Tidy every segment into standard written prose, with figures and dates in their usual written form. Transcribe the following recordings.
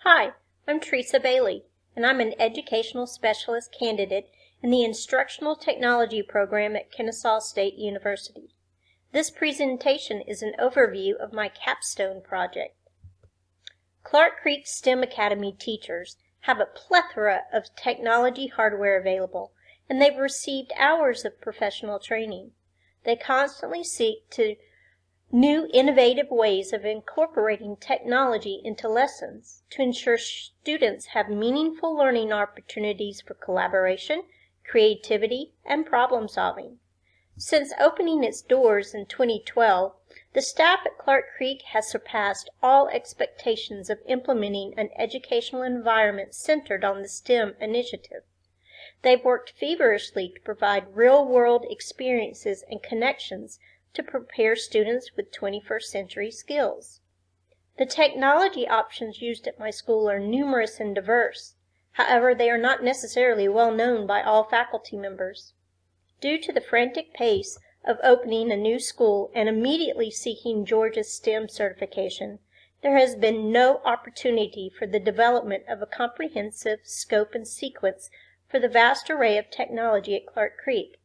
Hi, I'm Teresa Bailey, and I'm an Educational Specialist Candidate in the Instructional Technology program at Kennesaw State University. This presentation is an overview of my Capstone project. Clark Creek STEM Academy teachers have a plethora of technology hardware available, and they've received hours of professional training. They constantly seek to new innovative ways of incorporating technology into lessons to ensure students have meaningful learning opportunities for collaboration, creativity, and problem solving. Since opening its doors in 2012, the staff at Clark Creek has surpassed all expectations of implementing an educational environment centered on the STEM initiative. They've worked feverishly to provide real-world experiences and connections to prepare students with 21st century skills. The technology options used at my school are numerous and diverse. However, they are not necessarily well known by all faculty members. Due to the frantic pace of opening a new school and immediately seeking Georgia's STEM certification, there has been no opportunity for the development of a comprehensive scope and sequence for the vast array of technology at Clark Creek.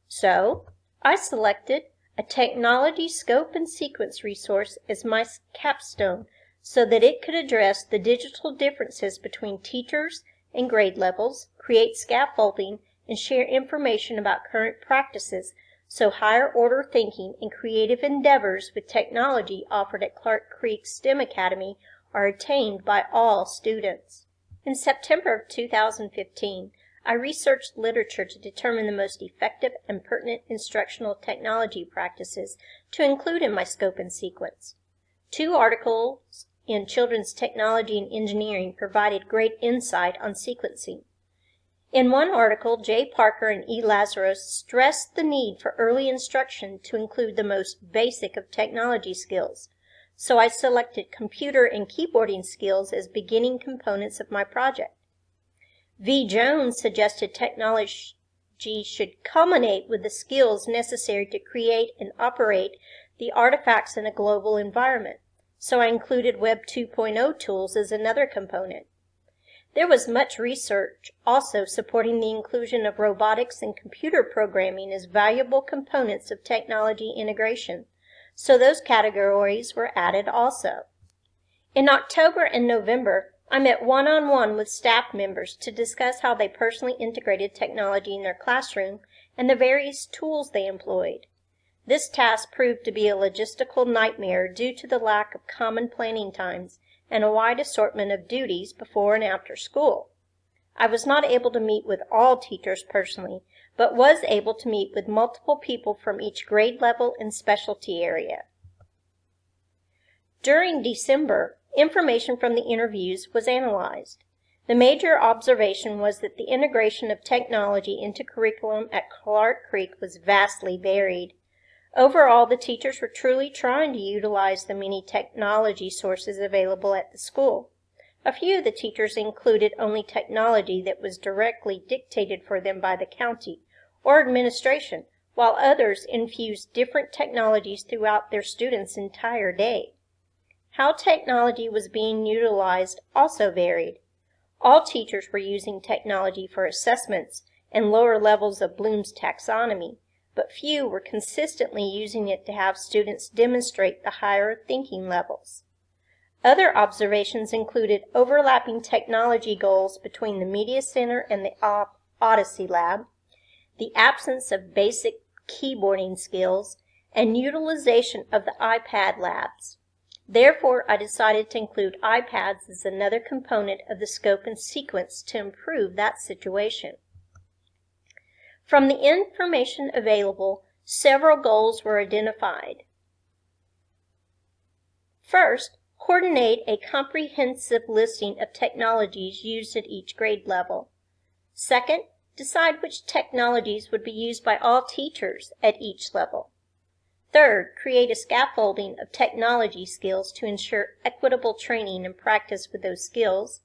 So, I selected a technology scope and sequence resource as my capstone so that it could address the digital differences between teachers and grade levels, create scaffolding, and share information about current practices so higher order thinking and creative endeavors with technology offered at Clark Creek STEM Academy are attained by all students. In September of 2015, I researched literature to determine the most effective and pertinent instructional technology practices to include in my scope and sequence. 2 articles in Children's Technology and Engineering provided great insight on sequencing. In one article, J. Parker and E. Lazarus stressed the need for early instruction to include the most basic of technology skills, so I selected computer and keyboarding skills as beginning components of my project. V. Jones suggested technology should culminate with the skills necessary to create and operate the artifacts in a global environment, so I included Web 2.0 tools as another component. There was much research also supporting the inclusion of robotics and computer programming as valuable components of technology integration, so those categories were added also. In October and November, I met one-on-one with staff members to discuss how they personally integrated technology in their classroom and the various tools they employed. This task proved to be a logistical nightmare due to the lack of common planning times and a wide assortment of duties before and after school. I was not able to meet with all teachers personally, but was able to meet with multiple people from each grade level and specialty area. During December, information from the interviews was analyzed. The major observation was that the integration of technology into curriculum at Clark Creek was vastly varied. Overall, the teachers were truly trying to utilize the many technology sources available at the school. A few of the teachers included only technology that was directly dictated for them by the county or administration, while others infused different technologies throughout their students' entire day. How technology was being utilized also varied. All teachers were using technology for assessments and lower levels of Bloom's taxonomy, but few were consistently using it to have students demonstrate the higher thinking levels. Other observations included overlapping technology goals between the Media Center and the Odyssey Lab, the absence of basic keyboarding skills, and utilization of the iPad labs. Therefore, I decided to include iPads as another component of the scope and sequence to improve that situation. From the information available, several goals were identified. First, coordinate a comprehensive listing of technologies used at each grade level. Second, decide which technologies would be used by all teachers at each level. Third, create a scaffolding of technology skills to ensure equitable training and practice with those skills.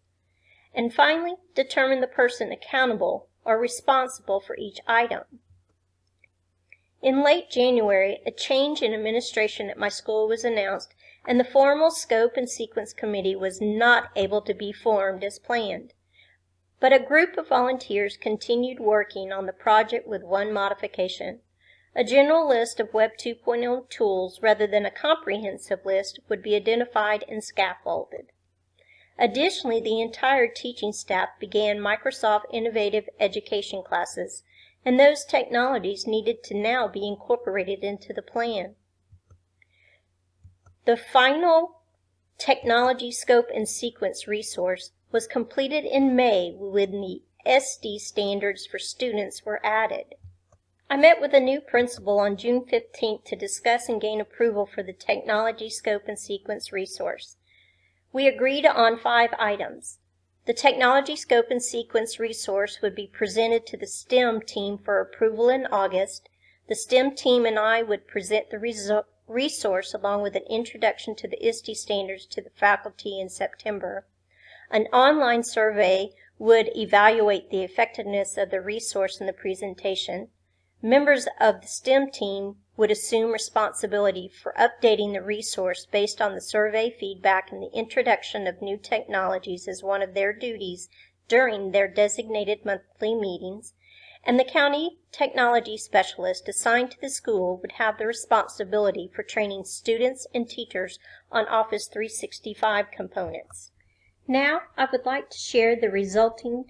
And finally, determine the person accountable or responsible for each item. In late January, a change in administration at my school was announced, and the formal scope and sequence committee was not able to be formed as planned. But a group of volunteers continued working on the project with one modification. A general list of Web 2.0 tools rather than a comprehensive list would be identified and scaffolded. Additionally, the entire teaching staff began Microsoft Innovative Education classes, and those technologies needed to now be incorporated into the plan. The final technology scope and sequence resource was completed in May when the SD standards for students were added. I met with a new principal on June 15th to discuss and gain approval for the technology scope and sequence resource. We agreed on 5 items. The technology scope and sequence resource would be presented to the STEM team for approval in August. The STEM team and I would present the resource along with an introduction to the ISTE standards to the faculty in September. An online survey would evaluate the effectiveness of the resource in the presentation. Members of the STEM team would assume responsibility for updating the resource based on the survey feedback, and the introduction of new technologies as one of their duties during their designated monthly meetings, and the county technology specialist assigned to the school would have the responsibility for training students and teachers on Office 365 components. Now, I would like to share the resulting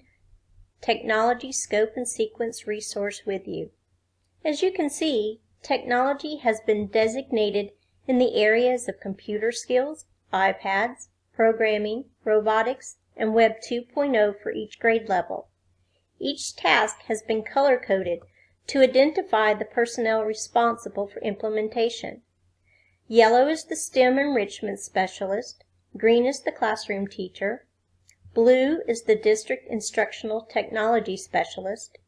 technology scope and sequence resource with you. As you can see, technology has been designated in the areas of computer skills, iPads, programming, robotics, and Web 2.0 for each grade level. Each task has been color-coded to identify the personnel responsible for implementation. Yellow is the STEM enrichment specialist, green is the classroom teacher, blue is the district instructional technology specialist,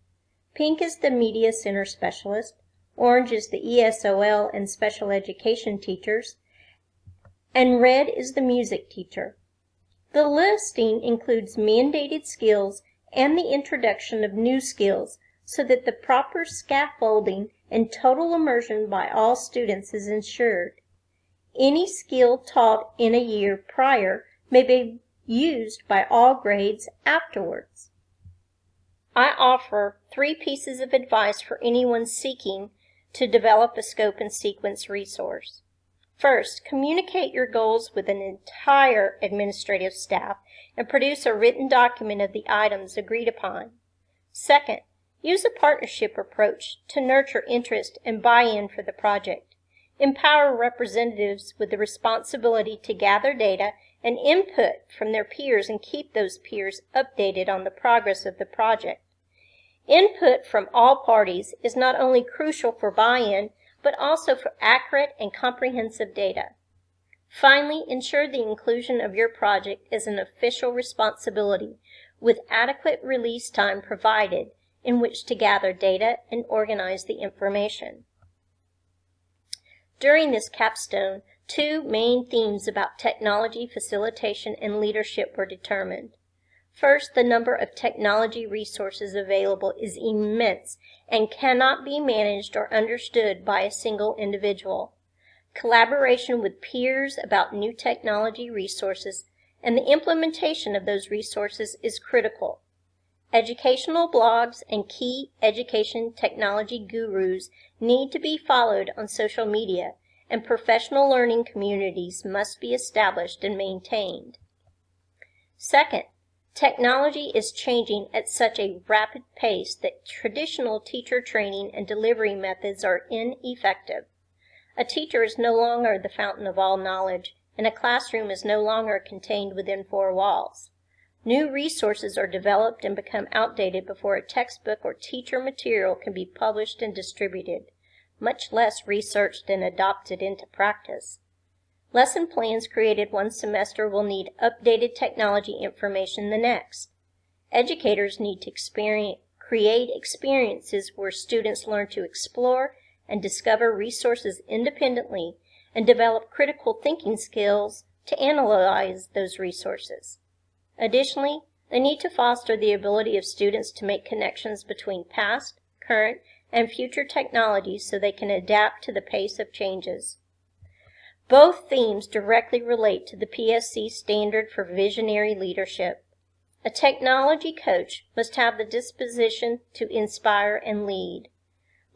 pink is the media center specialist, orange is the ESOL and special education teachers, and red is the music teacher. The listing includes mandated skills and the introduction of new skills so that the proper scaffolding and total immersion by all students is ensured. Any skill taught in a year prior may be used by all grades afterwards. I offer 3 pieces of advice for anyone seeking to develop a scope and sequence resource. First, communicate your goals with an entire administrative staff and produce a written document of the items agreed upon. Second, use a partnership approach to nurture interest and buy-in for the project. Empower representatives with the responsibility to gather data and input from their peers and keep those peers updated on the progress of the project. Input from all parties is not only crucial for buy-in, but also for accurate and comprehensive data. Finally, ensure the inclusion of your project is an official responsibility with adequate release time provided in which to gather data and organize the information. During this capstone, 2 main themes about technology facilitation and leadership were determined. First, the number of technology resources available is immense and cannot be managed or understood by a single individual. Collaboration with peers about new technology resources and the implementation of those resources is critical. Educational blogs and key education technology gurus need to be followed on social media, and professional learning communities must be established and maintained. Second, technology is changing at such a rapid pace that traditional teacher training and delivery methods are ineffective. A teacher is no longer the fountain of all knowledge, and a classroom is no longer contained within 4 walls. New resources are developed and become outdated before a textbook or teacher material can be published and distributed, much less researched and adopted into practice. Lesson plans created one semester will need updated technology information the next. Educators need to create experiences where students learn to explore and discover resources independently and develop critical thinking skills to analyze those resources. Additionally, they need to foster the ability of students to make connections between past, current, and future technologies so they can adapt to the pace of changes. Both themes directly relate to the PSC standard for visionary leadership. A technology coach must have the disposition to inspire and lead.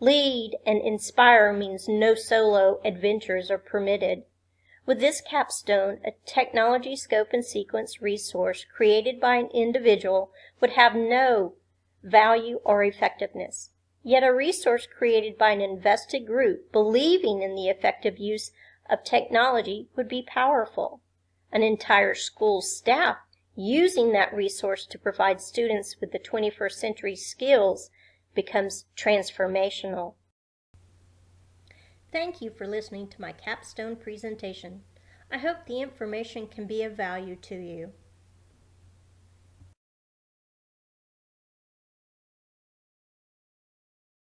Lead and inspire means no solo adventures are permitted. With this capstone, a technology scope and sequence resource created by an individual would have no value or effectiveness. Yet a resource created by an invested group believing in the effective use of technology would be powerful. An entire school staff using that resource to provide students with the 21st century skills becomes transformational. Thank you for listening to my capstone presentation. I hope the information can be of value to you.